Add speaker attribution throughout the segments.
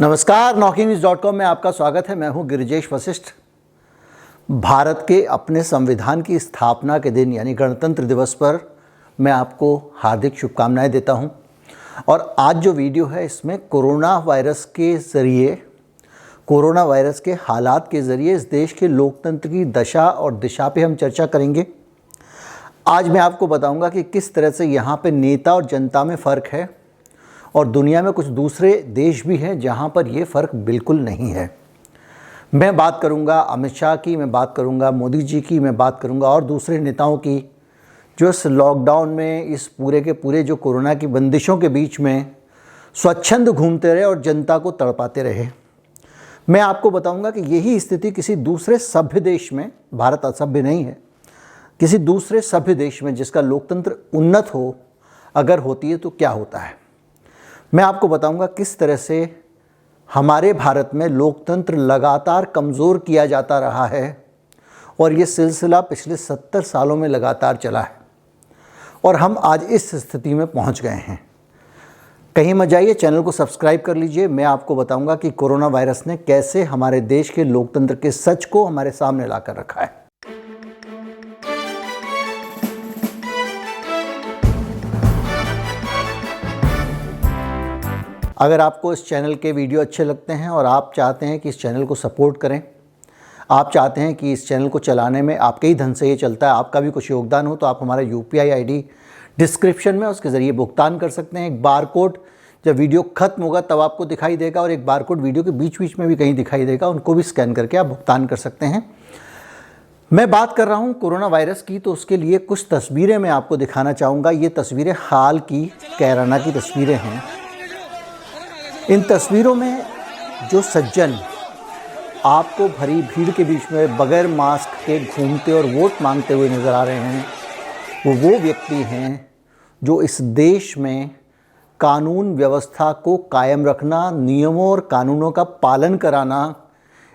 Speaker 1: नमस्कार, NaughtyNews.com में आपका स्वागत है। मैं हूं गिरिजेश वशिष्ठ। भारत के अपने संविधान की स्थापना के दिन यानी गणतंत्र दिवस पर मैं आपको हार्दिक शुभकामनाएं देता हूं। और आज जो वीडियो है इसमें कोरोना वायरस के हालात के ज़रिए इस देश के लोकतंत्र की दशा और दिशा पे हम चर्चा करेंगे। आज मैं आपको बताऊंगा कि किस तरह से यहाँ पे नेता और जनता में फ़र्क है और दुनिया में कुछ दूसरे देश भी हैं जहाँ पर ये फ़र्क बिल्कुल नहीं है। मैं बात करूँगा अमित शाह की, मैं बात करूँगा मोदी जी की, मैं बात करूँगा और दूसरे नेताओं की जो इस लॉकडाउन में, इस पूरे के पूरे जो कोरोना की बंदिशों के बीच में स्वच्छंद घूमते रहे और जनता को तड़पाते रहे। मैं आपको बताऊँगा कि यही स्थिति किसी दूसरे सभ्य देश में, भारत असभ्य नहीं है, किसी दूसरे सभ्य देश में जिसका लोकतंत्र उन्नत हो अगर होती है तो क्या होता है। मैं आपको बताऊंगा किस तरह से हमारे भारत में लोकतंत्र लगातार कमज़ोर किया जाता रहा है और ये सिलसिला पिछले 70 सालों में लगातार चला है और हम आज इस स्थिति में पहुंच गए हैं। कहीं मत जाइए, चैनल को सब्सक्राइब कर लीजिए। मैं आपको बताऊंगा कि कोरोना वायरस ने कैसे हमारे देश के लोकतंत्र के सच को हमारे सामने ला कर रखा है। अगर आपको इस चैनल के वीडियो अच्छे लगते हैं और आप चाहते हैं कि इस चैनल को सपोर्ट करें, आप चाहते हैं कि इस चैनल को चलाने में आपके ही धन से ये चलता है, आपका भी कुछ योगदान हो, तो आप हमारा UPI ID डिस्क्रिप्शन में उसके ज़रिए भुगतान कर सकते हैं। एक बार कोड जब वीडियो ख़त्म होगा तब आपको दिखाई देगा और एक बार कोड वीडियो के बीच बीच में भी कहीं दिखाई देगा, उनको भी स्कैन करके आप भुगतान कर सकते हैं। मैं बात कर रहा हूँ कोरोना वायरस की, तो उसके लिए कुछ तस्वीरें मैं आपको दिखाना चाहूँगा। ये तस्वीरें हाल की कैराना की तस्वीरें हैं। इन तस्वीरों में जो सज्जन आपको भरी भीड़ के बीच में बगैर मास्क के घूमते और वोट मांगते हुए नज़र आ रहे हैं, वो व्यक्ति हैं जो इस देश में कानून व्यवस्था को कायम रखना, नियमों और कानूनों का पालन कराना,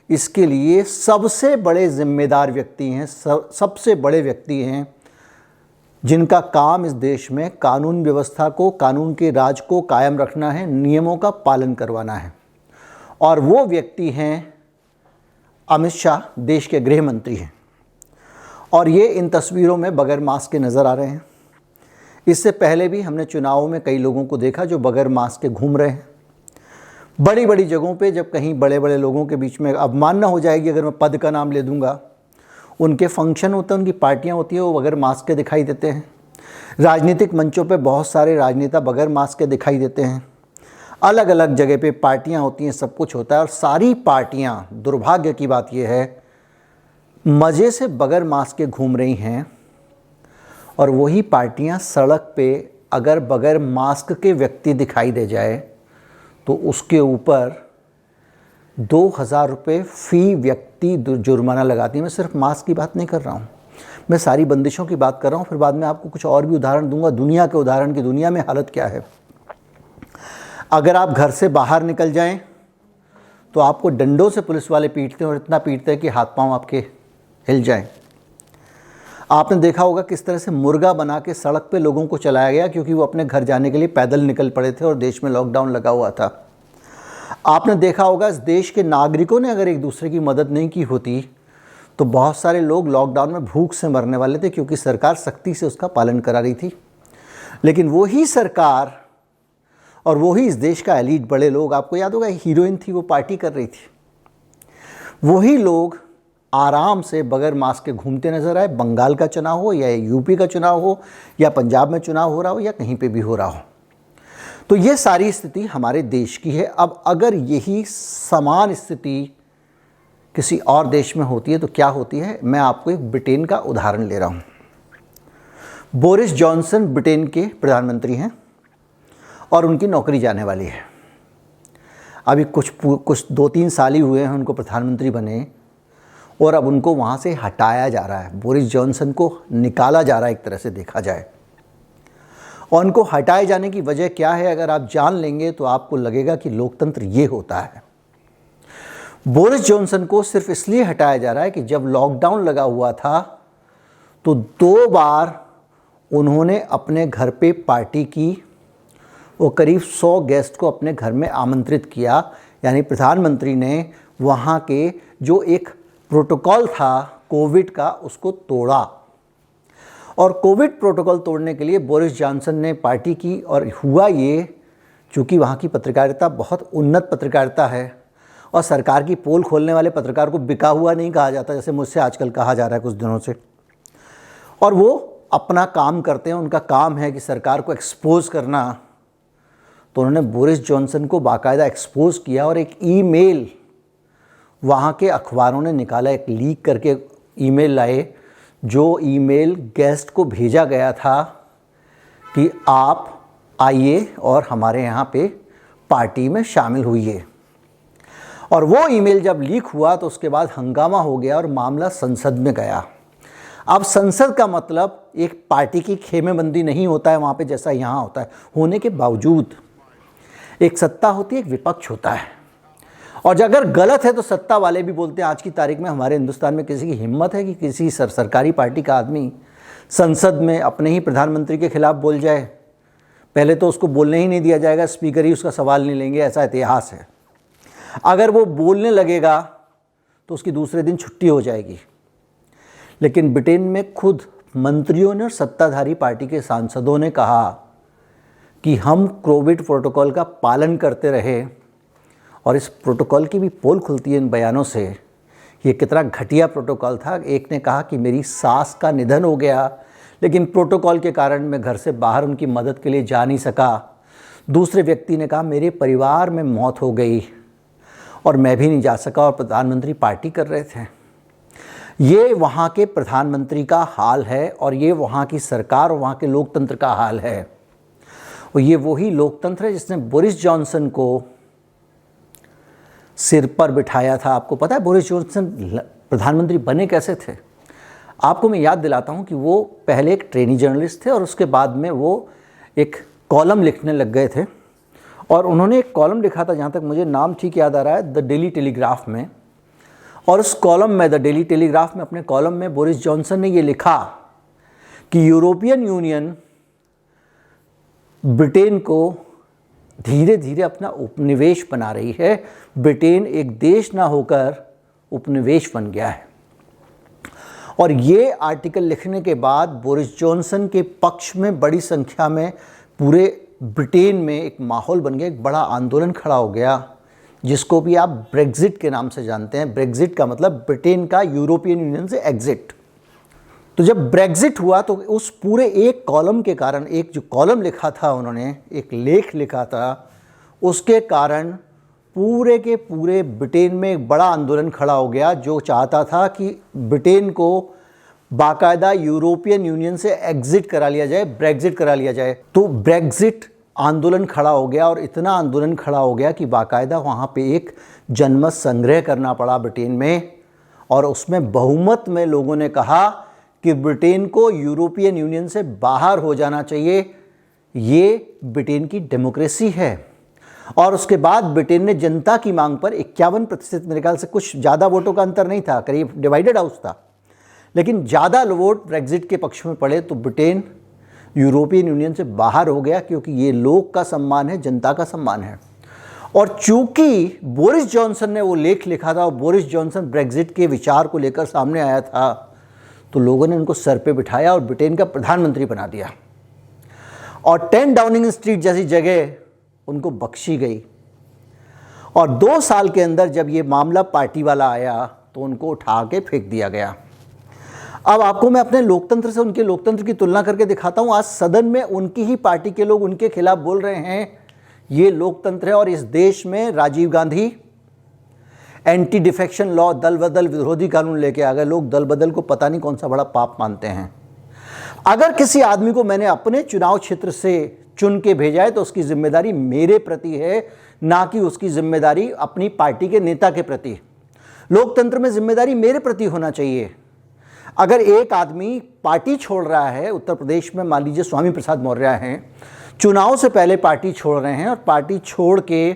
Speaker 1: इसके लिए सबसे बड़े जिम्मेदार व्यक्ति हैं, सबसे बड़े व्यक्ति हैं जिनका काम इस देश में कानून व्यवस्था को, कानून के राज को कायम रखना है, नियमों का पालन करवाना है। और वो व्यक्ति हैं अमित शाह, देश के गृह मंत्री हैं। और ये इन तस्वीरों में बगैर मास्क के नज़र आ रहे हैं। इससे पहले भी हमने चुनावों में कई लोगों को देखा जो बगैर मास्क के घूम रहे हैं। बड़ी बड़ी जगहों पे जब कहीं बड़े बड़े लोगों के बीच में अवमानना हो जाएगी, अगर मैं पद का नाम ले दूँगा, उनके फंक्शन होते हैं, उनकी पार्टियां होती हैं, वो बगैर मास्क के दिखाई देते हैं। राजनीतिक मंचों पे बहुत सारे राजनेता बगैर मास्क के दिखाई देते हैं। अलग अलग जगह पे पार्टियां होती हैं, सब कुछ होता है और सारी पार्टियां, दुर्भाग्य की बात यह है, मज़े से बगैर मास्क के घूम रही हैं। और वही पार्टियां सड़क पे अगर बगैर मास्क के व्यक्ति दिखाई दे जाए तो उसके ऊपर 2000 रुपये फ़ी व्यक्ति जुर्माना लगाती है। मैं सिर्फ मास्क की बात नहीं कर रहा हूँ, मैं सारी बंदिशों की बात कर रहा हूँ। फिर बाद में आपको कुछ और भी उदाहरण दूंगा दुनिया के उदाहरण की। दुनिया में हालत क्या है। अगर आप घर से बाहर निकल जाएं तो आपको डंडों से पुलिस वाले पीटते हैं और इतना पीटते हैं कि हाथ पांव आपके हिल जाएं। आपने देखा होगा किस तरह से मुर्गा बना के सड़क पे लोगों को चलाया गया क्योंकि वो अपने घर जाने के लिए पैदल निकल पड़े थे और देश में लॉकडाउन लगा हुआ था। आपने देखा होगा इस देश के नागरिकों ने अगर एक दूसरे की मदद नहीं की होती तो बहुत सारे लोग लॉकडाउन में भूख से मरने वाले थे क्योंकि सरकार सख्ती से उसका पालन करा रही थी। लेकिन वही सरकार और वही इस देश का एलीट, बड़े लोग, आपको याद होगा हीरोइन थी, वो पार्टी कर रही थी, वही लोग आराम से बगैर मास्क के घूमते नजर आए। बंगाल का चुनाव हो या UP का चुनाव हो या पंजाब में चुनाव हो रहा हो या कहीं पे भी हो रहा हो। तो ये सारी स्थिति हमारे देश की है। अब अगर यही समान स्थिति किसी और देश में होती है तो क्या होती है। मैं आपको एक ब्रिटेन का उदाहरण ले रहा हूँ। बोरिस जॉनसन ब्रिटेन के प्रधानमंत्री हैं और उनकी नौकरी जाने वाली है। अभी कुछ 2-3 साल ही हुए हैं उनको प्रधानमंत्री बने और अब उनको वहाँ से हटाया जा रहा है। बोरिस जॉनसन को निकाला जा रहा है एक तरह से देखा जाए। और उनको हटाए जाने की वजह क्या है, अगर आप जान लेंगे तो आपको लगेगा कि लोकतंत्र ये होता है। बोरिस जॉनसन को सिर्फ इसलिए हटाया जा रहा है कि जब लॉकडाउन लगा हुआ था तो 2 बार उन्होंने अपने घर पे पार्टी की। वो करीब 100 गेस्ट को अपने घर में आमंत्रित किया। यानी प्रधानमंत्री ने वहाँ के जो एक प्रोटोकॉल था कोविड का उसको तोड़ा। और कोविड प्रोटोकॉल तोड़ने के लिए बोरिस जॉनसन ने पार्टी की, और हुआ ये, चूँकि वहाँ की पत्रकारिता बहुत उन्नत पत्रकारिता है और सरकार की पोल खोलने वाले पत्रकार को बिका हुआ नहीं कहा जाता जैसे मुझसे आजकल कहा जा रहा है कुछ दिनों से, और वो अपना काम करते हैं, उनका काम है कि सरकार को एक्सपोज करना। तो उन्होंने बोरिस जॉनसन को बाकायदा एक्सपोज किया और एक ईमेल वहाँ के अखबारों ने निकाला, एक लीक करके ईमेल लाए, जो ईमेल गेस्ट को भेजा गया था कि आप आइए और हमारे यहाँ पे पार्टी में शामिल हुइए। और वो ईमेल जब लीक हुआ तो उसके बाद हंगामा हो गया और मामला संसद में गया। अब संसद का मतलब एक पार्टी की खेमेबंदी नहीं होता है वहाँ पे जैसा यहाँ होता है, होने के बावजूद एक सत्ता होती है, एक विपक्ष होता है, और अगर गलत है तो सत्ता वाले भी बोलते हैं। आज की तारीख में हमारे हिंदुस्तान में किसी की हिम्मत है कि किसी सरकारी पार्टी का आदमी संसद में अपने ही प्रधानमंत्री के खिलाफ बोल जाए? पहले तो उसको बोलने ही नहीं दिया जाएगा, स्पीकर ही उसका सवाल नहीं लेंगे, ऐसा इतिहास है। अगर वो बोलने लगेगा तो उसकी दूसरे दिन छुट्टी हो जाएगी। लेकिन ब्रिटेन में खुद मंत्रियों ने और सत्ताधारी पार्टी के सांसदों ने कहा कि हम कोविड प्रोटोकॉल का पालन करते रहे, और इस प्रोटोकॉल की भी पोल खुलती है इन बयानों से। ये कितना घटिया प्रोटोकॉल था। एक ने कहा कि मेरी सास का निधन हो गया, लेकिन प्रोटोकॉल के कारण मैं घर से बाहर उनकी मदद के लिए जा नहीं सका। दूसरे व्यक्ति ने कहा मेरे परिवार में मौत हो गई और मैं भी नहीं जा सका, और प्रधानमंत्री पार्टी कर रहे थे। ये वहाँ के प्रधानमंत्री का हाल है, और ये वहाँ की सरकार और वहाँ के लोकतंत्र का हाल है। और ये वही लोकतंत्र है जिसने बोरिस जॉनसन को सिर पर बिठाया था। आपको पता है बोरिस जॉनसन प्रधानमंत्री बने कैसे थे? आपको मैं याद दिलाता हूँ कि वो पहले एक ट्रेनी जर्नलिस्ट थे और उसके बाद में वो एक कॉलम लिखने लग गए थे। और उन्होंने एक कॉलम लिखा था, जहाँ तक मुझे नाम ठीक याद आ रहा है, द डेली टेलीग्राफ में। और उस कॉलम में, द डेली टेलीग्राफ में, अपने कॉलम में बोरिस जॉनसन ने ये लिखा कि यूरोपियन यूनियन ब्रिटेन को धीरे धीरे अपना उपनिवेश बना रही है। ब्रिटेन एक देश ना होकर उपनिवेश बन गया है। और ये आर्टिकल लिखने के बाद बोरिस जॉनसन के पक्ष में बड़ी संख्या में पूरे ब्रिटेन में एक माहौल बन गया, एक बड़ा आंदोलन खड़ा हो गया, जिसको भी आप ब्रेग्जिट के नाम से जानते हैं। ब्रेग्जिट का मतलब ब्रिटेन का यूरोपियन यूनियन से एग्जिट। तो जब ब्रेग्जिट हुआ तो उस पूरे एक कॉलम के कारण, एक जो कॉलम लिखा था उन्होंने, एक लेख लिखा था, उसके कारण पूरे के पूरे ब्रिटेन में एक बड़ा आंदोलन खड़ा हो गया, जो चाहता था कि ब्रिटेन को बाकायदा यूरोपियन यूनियन से एग्जिट करा लिया जाए, ब्रेग्जिट करा लिया जाए। तो ब्रेग्जिट आंदोलन खड़ा हो गया, और इतना आंदोलन खड़ा हो गया कि बाकायदा वहाँ पे एक जनमत संग्रह करना पड़ा ब्रिटेन में, और उसमें बहुमत में लोगों ने कहा कि ब्रिटेन को यूरोपियन यूनियन से बाहर हो जाना चाहिए। ये ब्रिटेन की डेमोक्रेसी है। और उसके बाद ब्रिटेन ने जनता की मांग पर 51%, मेरे ख्याल से कुछ ज़्यादा वोटों का अंतर नहीं था, करीब डिवाइडेड हाउस था, लेकिन ज़्यादा वोट ब्रेग्जिट के पक्ष में पड़े, तो ब्रिटेन यूरोपियन यूनियन से बाहर हो गया, क्योंकि ये लोक का सम्मान है, जनता का सम्मान है। और चूंकि बोरिस जॉनसन ने वो लेख लिखा था और बोरिस जॉनसन ब्रेग्जिट के विचार को लेकर सामने आया था, तो लोगों ने उनको सर पे बिठाया और ब्रिटेन का प्रधानमंत्री बना दिया। और 10 डाउनिंग स्ट्रीट जैसी जगह उनको बख्शी गई। और 2 साल के अंदर जब ये मामला पार्टी वाला आया तो उनको उठा के फेंक दिया गया। अब आपको मैं अपने लोकतंत्र से उनके लोकतंत्र की तुलना करके दिखाता हूँ। आज सदन में उनकी ही पार्टी के लोग उनके खिलाफ बोल रहे हैं। ये लोकतंत्र है। और इस देश में Rajiv Gandhi anti defection law, दल बदल विरोधी कानून लेके आ गए। लोग दल बदल को पता नहीं कौन सा बड़ा पाप मानते हैं। अगर किसी आदमी को मैंने अपने चुनाव क्षेत्र से चुन के भेजा है तो उसकी जिम्मेदारी मेरे प्रति है, ना कि उसकी जिम्मेदारी अपनी पार्टी के नेता के प्रति। लोकतंत्र में जिम्मेदारी मेरे प्रति होना चाहिए। अगर एक आदमी पार्टी छोड़ रहा है, उत्तर प्रदेश में मान लीजिए स्वामी प्रसाद मौर्य हैं, चुनाव से पहले पार्टी छोड़ रहे हैं और पार्टी छोड़ के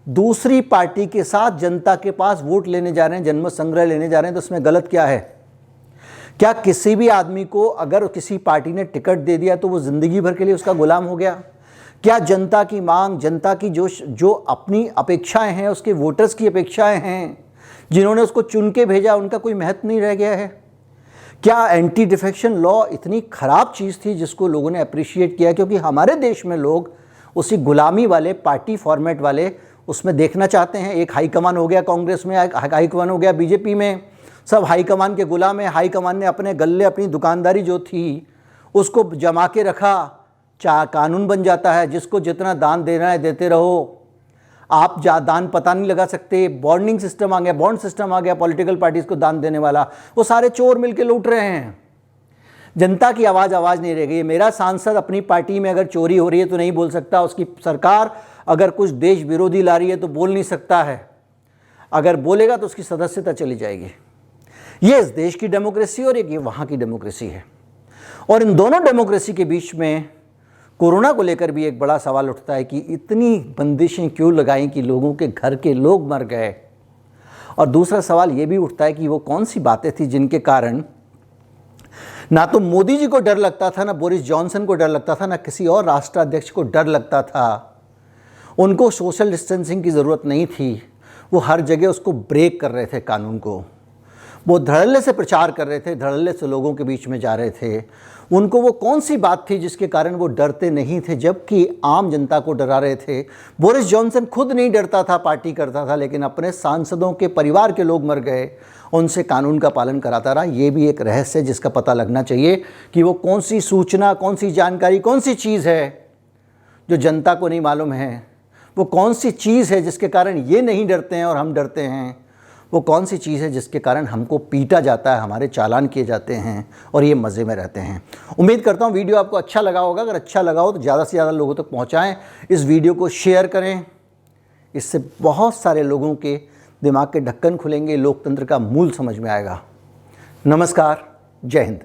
Speaker 1: दूसरी पार्टी के साथ जनता के पास वोट लेने जा रहे हैं, जनमत संग्रह लेने जा रहे हैं, तो उसमें गलत क्या है? क्या किसी भी आदमी को अगर किसी पार्टी ने टिकट दे दिया तो वो ज़िंदगी भर के लिए उसका गुलाम हो गया? क्या जनता की मांग, जनता की जो अपनी अपेक्षाएं हैं, उसके वोटर्स की अपेक्षाएं हैं, जिन्होंने उसको चुन के भेजा, उनका कोई महत्व नहीं रह गया है? क्या एंटी डिफेक्शन लॉ इतनी ख़राब चीज़ थी जिसको लोगों ने अप्रिशिएट किया? क्योंकि हमारे देश में लोग उसी गुलामी वाले, पार्टी फॉर्मेट वाले उसमें देखना चाहते हैं। एक हाईकमान हो गया कांग्रेस में, हाईकमान हो गया बीजेपी में, सब हाईकमान के गुलाम हैं। हाईकमान ने अपने गले, अपनी दुकानदारी जो थी उसको जमा के रखा, कानून बन जाता है, जिसको जितना दान देना है देते रहो, आप दान पता नहीं लगा सकते। बॉन्डिंग सिस्टम आ गया, बॉन्ड सिस्टम आ गया, पॉलिटिकल पार्टीज को दान देने वाला, वो सारे चोर मिलके लूट रहे हैं। जनता की आवाज़ नहीं रह गई। मेरा सांसद अपनी पार्टी में अगर चोरी हो रही है तो नहीं बोल सकता, उसकी सरकार अगर कुछ देश विरोधी ला रही है तो बोल नहीं सकता है, अगर बोलेगा तो उसकी सदस्यता चली जाएगी। ये इस देश की डेमोक्रेसी और एक ये वहाँ की डेमोक्रेसी है। और इन दोनों डेमोक्रेसी के बीच में कोरोना को लेकर भी एक बड़ा सवाल उठता है कि इतनी बंदिशें क्यों लगाई कि लोगों के घर के लोग मर गए। और दूसरा सवाल ये भी उठता है कि वो कौन सी बातें थी जिनके कारण ना तो मोदी जी को डर लगता था, ना बोरिस जॉनसन को डर लगता था, ना किसी और राष्ट्राध्यक्ष को डर लगता था। उनको सोशल डिस्टेंसिंग की ज़रूरत नहीं थी, वो हर जगह उसको ब्रेक कर रहे थे कानून को। वो धड़ल्ले से प्रचार कर रहे थे, धड़ल्ले से लोगों के बीच में जा रहे थे। उनको वो कौन सी बात थी जिसके कारण वो डरते नहीं थे, जबकि आम जनता को डरा रहे थे। बोरिस जॉनसन खुद नहीं डरता था, पार्टी करता था, लेकिन अपने सांसदों के परिवार के लोग मर गए, उनसे कानून का पालन कराता रहा। ये भी एक रहस्य है जिसका पता लगना चाहिए कि वो कौन सी सूचना, कौन सी जानकारी, कौन सी चीज़ है जो जनता को नहीं मालूम है। वो कौन सी चीज़ है जिसके कारण ये नहीं डरते हैं और हम डरते हैं। वो कौन सी चीज़ है जिसके कारण हमको पीटा जाता है, हमारे चालान किए जाते हैं और ये मज़े में रहते हैं। उम्मीद करता हूँ वीडियो आपको अच्छा लगा होगा। अगर अच्छा लगा हो तो ज़्यादा से ज़्यादा लोगों तक पहुँचाएँ, इस वीडियो को शेयर करें। इससे बहुत सारे लोगों के दिमाग के ढक्कन खुलेंगे, लोकतंत्र का मूल समझ में आएगा। नमस्कार, जय हिंद।